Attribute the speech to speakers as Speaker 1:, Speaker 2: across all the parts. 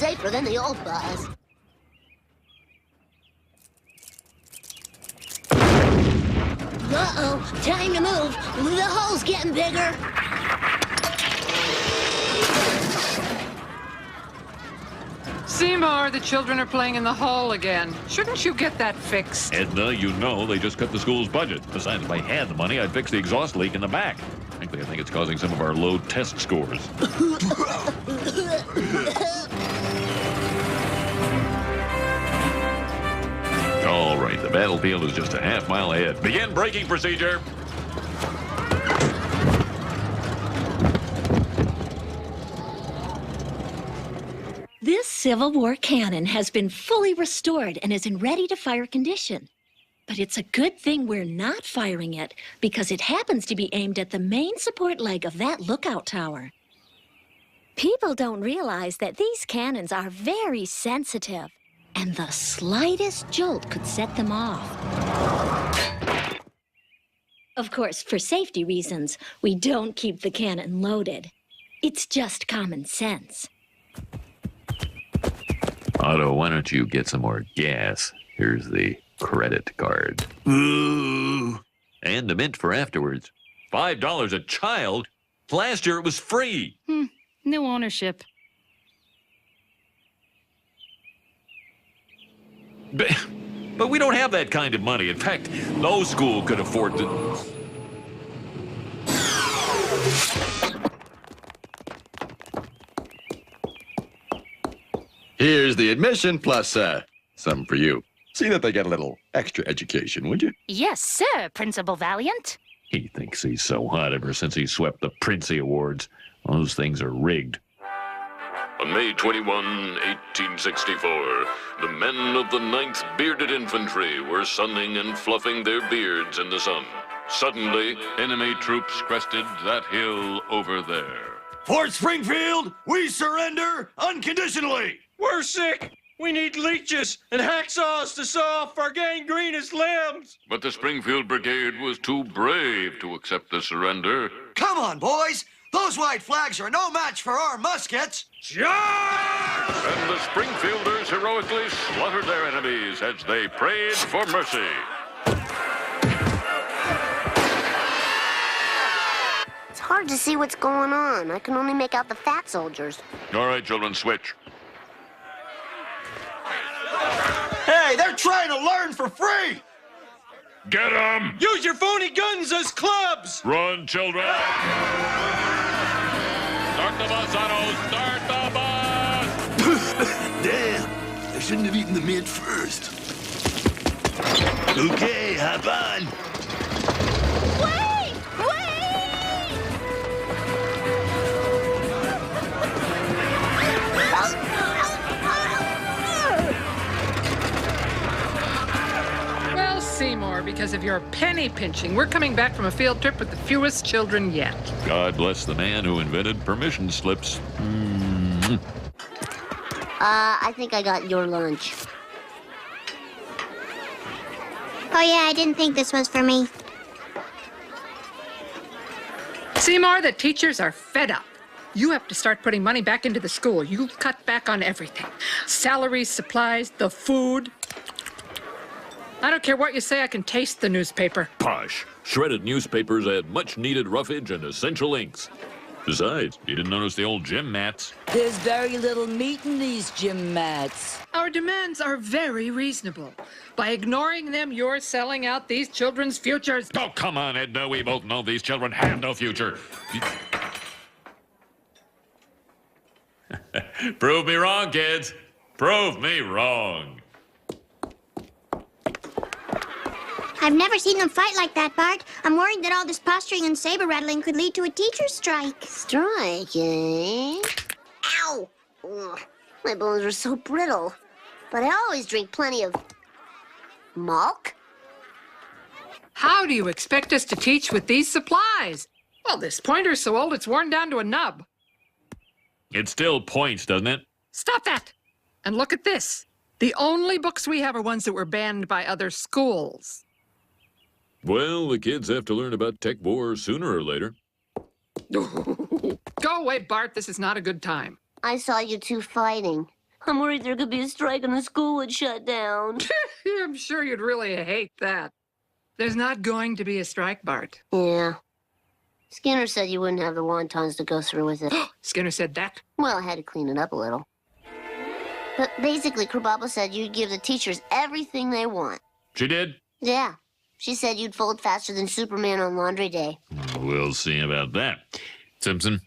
Speaker 1: safer than the old bus. Uh-oh, time to move. The hole's getting bigger.
Speaker 2: Seymour, the children are playing in the hall again. Shouldn't you get that fixed?
Speaker 3: Edna, you know they just cut the school's budget. Besides, if I had the money, I'd fix the exhaust leak in the back. Frankly, I think it's causing some of our low test scores. All right, the battlefield is just a half-mile ahead. Begin braking procedure.
Speaker 4: This Civil War cannon has been fully restored and is in ready-to-fire condition. But it's a good thing we're not firing it because it happens to be aimed at the main support leg of that lookout tower. People don't realize that these cannons are very sensitive, and the slightest jolt could set them off. Of course, for safety reasons, we don't keep the cannon loaded. It's just common sense.
Speaker 3: Otto, why don't you get some more gas? Here's the credit card.
Speaker 5: Ooh.
Speaker 3: And the mint for afterwards. $5 a child? Last year it was free.
Speaker 6: New ownership.
Speaker 3: But we don't have that kind of money. In fact, no school could afford to...
Speaker 5: Here's the admission plus, some for you. See that they get a little extra education, would you?
Speaker 6: Yes, sir, Principal Valiant.
Speaker 3: He thinks he's so hot ever since he swept the Princey Awards. Those things are rigged.
Speaker 7: On May 21, 1864, the men of the 9th Bearded Infantry were sunning and fluffing their beards in the sun. Suddenly, enemy troops crested that hill over there.
Speaker 5: Fort Springfield, we surrender unconditionally!
Speaker 8: We're sick! We need leeches and hacksaws to saw off our gangrenous limbs!
Speaker 7: But the Springfield Brigade was too brave to accept the surrender.
Speaker 9: Come on, boys! Those white flags are no match for our muskets!
Speaker 8: Charge!
Speaker 7: And the Springfielders heroically slaughtered their enemies as they prayed for mercy.
Speaker 1: It's hard to see what's going on. I can only make out the fat soldiers.
Speaker 7: All right, children, switch.
Speaker 9: Hey, they're trying to learn for free!
Speaker 7: Get 'em!
Speaker 8: Use your phony guns as clubs!
Speaker 7: Run, children! Start the bus, Otto! Start the bus!
Speaker 5: Damn, I shouldn't have eaten the mint first. Okay, hop on.
Speaker 1: Wait! Wait!
Speaker 2: Well, Seymour, because of your penny pinching, we're coming back from a field trip with the fewest children yet.
Speaker 3: God bless the man who invented permission slips.
Speaker 1: I think I got your lunch.
Speaker 10: Oh, yeah, I didn't think this was for me.
Speaker 2: Seymour, the teachers are fed up. You have to start putting money back into the school. You cut back on everything. Salaries, supplies, the food. I don't care what you say, I can taste the newspaper.
Speaker 3: Posh. Shredded newspapers add much-needed roughage and essential inks. Besides, you didn't notice the old gym mats.
Speaker 11: There's very little meat in these gym mats.
Speaker 2: Our demands are very reasonable. By ignoring them, you're selling out these children's futures.
Speaker 3: Oh, come on, Edna. We both know these children have no future. Prove me wrong, kids. Prove me wrong.
Speaker 10: I've never seen them fight like that, Bart. I'm worried that all this posturing and saber rattling could lead to a teacher's strike.
Speaker 1: Strike, eh? Ow! Ugh, my bones are so brittle. But I always drink plenty of... milk?
Speaker 2: How do you expect us to teach with these supplies? Well, this pointer's so old it's worn down to a nub.
Speaker 3: It still points, doesn't it?
Speaker 2: Stop that! And look at this. The only books we have are ones that were banned by other schools.
Speaker 3: Well, the kids have to learn about tech war sooner or later.
Speaker 2: Go away, Bart. This is not a good time.
Speaker 1: I saw you two fighting. I'm worried there could be a strike and the school would shut down.
Speaker 2: I'm sure you'd really hate that. There's not going to be a strike, Bart.
Speaker 1: Yeah. Skinner said you wouldn't have the wontons to go through with it.
Speaker 2: Skinner said that?
Speaker 1: Well, I had to clean it up a little. But basically, Krabappel said you'd give the teachers everything they want.
Speaker 3: She did?
Speaker 1: Yeah. She said you'd fold faster than Superman on laundry day.
Speaker 3: We'll see about that. Simpson,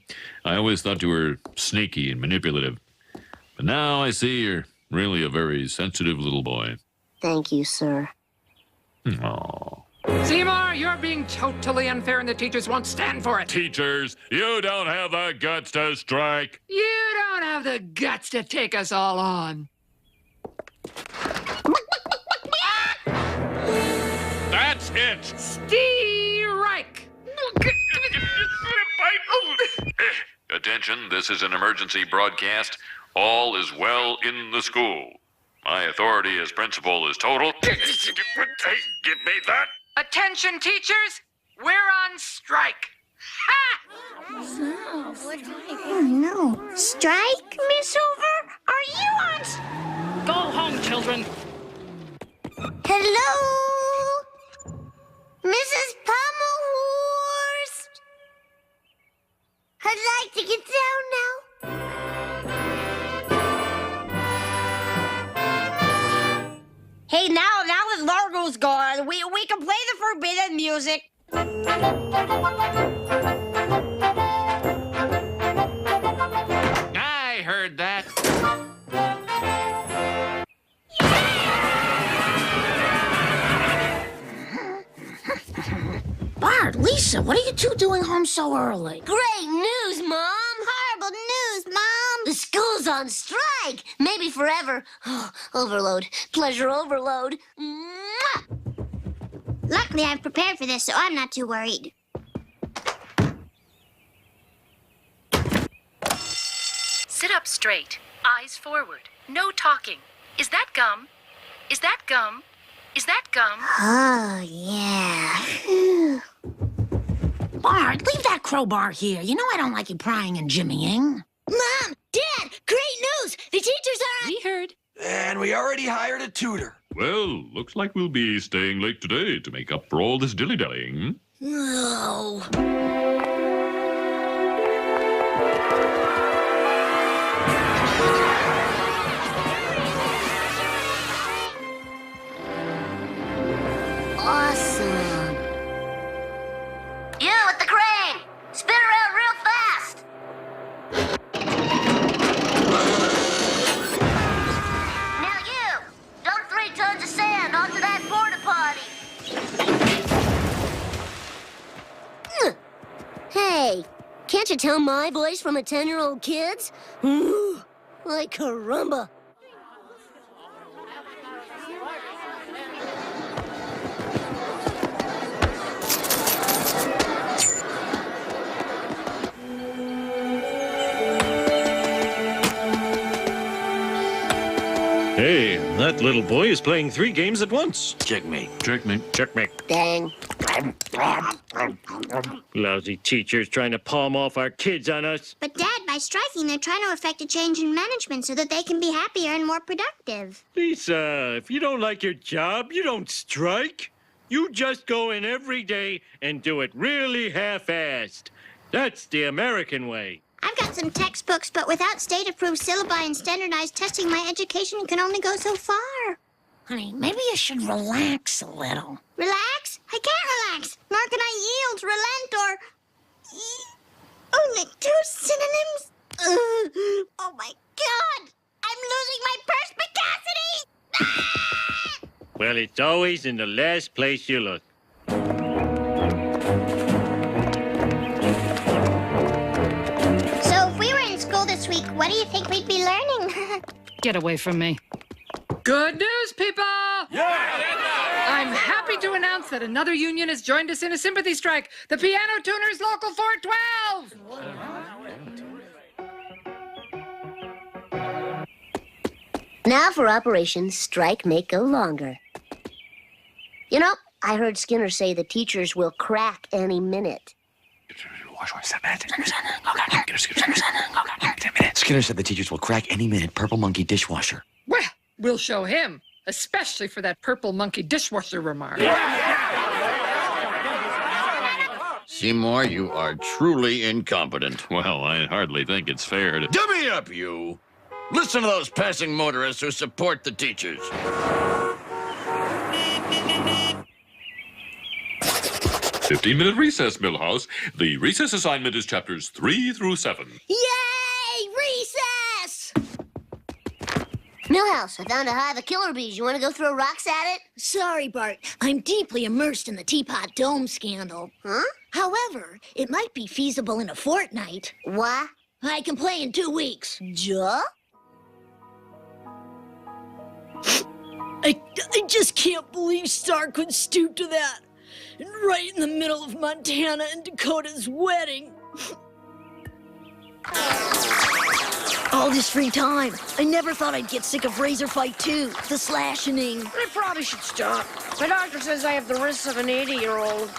Speaker 3: I always thought you were sneaky and manipulative. But now I see you're really a very sensitive little boy.
Speaker 1: Thank you, sir.
Speaker 3: Aww.
Speaker 2: Seymour, you're being totally unfair and the teachers won't stand for it.
Speaker 3: Teachers, you don't have the guts to strike.
Speaker 2: You don't have the guts to take us all on.
Speaker 3: That's it.
Speaker 2: Strike!
Speaker 7: Attention, this is an emergency broadcast. All is well in the school. My authority as principal is total. Give me that.
Speaker 2: Attention, teachers! We're on strike! Ha!
Speaker 10: Oh, no. Strike, Miss Hoover? Are you on...
Speaker 6: Go home, children.
Speaker 10: Hello? Mrs. Pommelhorst? I'd like to get down now.
Speaker 1: Hey, now that Largo's gone, we can play the forbidden music.
Speaker 3: I heard that.
Speaker 12: Bart, Lisa, what are you two doing home so early?
Speaker 1: Great news, Mom.
Speaker 10: Horrible news, Mom.
Speaker 1: The school's on strike. Maybe forever. Oh, overload. Pleasure overload. Mwah!
Speaker 10: Luckily, I've prepared for this, so I'm not too worried.
Speaker 13: Sit up straight, eyes forward, no talking. Is that gum? Is that gum? Is that gum?
Speaker 10: Oh, yeah.
Speaker 12: Bart, leave that crowbar here. You know I don't like you prying and jimmying.
Speaker 10: Mom! Dad! Great news! The teachers are...
Speaker 13: We heard.
Speaker 9: And we already hired a tutor.
Speaker 3: Well, looks like we'll be staying late today to make up for all this dilly-dallying.
Speaker 12: No.
Speaker 1: Awesome. You with the crane! Spin around real fast! Now you! Dump 3 tons of sand onto that porta potty! Hey, can't you tell my voice from a 10-year-old kid's? Like caramba.
Speaker 8: Hey, that little boy is playing 3 games at once.
Speaker 5: Checkmate.
Speaker 3: Checkmate.
Speaker 8: Checkmate.
Speaker 1: Dang.
Speaker 8: Lousy teachers trying to palm off our kids on us.
Speaker 10: But, Dad, by striking, they're trying to effect a change in management so that they can be happier and more productive.
Speaker 8: Lisa, if you don't like your job, you don't strike. You just go in every day and do it really half-assed. That's the American way.
Speaker 10: I've got some textbooks, but without state-approved syllabi and standardized testing, my education can only go so far.
Speaker 12: Honey, maybe you should relax a little.
Speaker 10: Relax? I can't relax, nor can I yield, relent, or... Only 2 synonyms? Oh, my God! I'm losing my perspicacity!
Speaker 8: Well, it's always in the last place you look.
Speaker 10: So if we were in school this week, what do you think we'd be learning?
Speaker 6: Get away from me.
Speaker 2: Good news, people! I'm happy to announce that another union has joined us in a sympathy strike. The Piano Tuners Local 412!
Speaker 1: Now for Operation Strike Make Go Longer. You know, I heard Skinner say the teachers will crack any minute.
Speaker 14: Skinner said the teachers will crack any minute. Purple monkey dishwasher.
Speaker 2: Well, we'll show him, especially for that purple monkey dishwasher remark.
Speaker 15: Seymour, you are truly incompetent.
Speaker 3: Well, I hardly think it's fair to...
Speaker 15: Dummy up, you! Listen to those passing motorists who support the teachers.
Speaker 3: 15-minute recess, Millhouse. The recess assignment is chapters 3 through 7.
Speaker 1: Yay! Recess! Millhouse, I found a hive of killer bees. You want to go throw rocks at it?
Speaker 12: Sorry, Bart. I'm deeply immersed in the Teapot Dome scandal.
Speaker 1: Huh?
Speaker 12: However, it might be feasible in a fortnight.
Speaker 1: What?
Speaker 12: I can play in 2 weeks.
Speaker 1: Duh?
Speaker 12: I just can't believe Stark would stoop to that. And right in the middle of Montana and Dakota's wedding. All this free time. I never thought I'd get sick of Razor Fight 2, the slashing.
Speaker 16: I probably should stop. My doctor says I have the risks of an 80-year-old.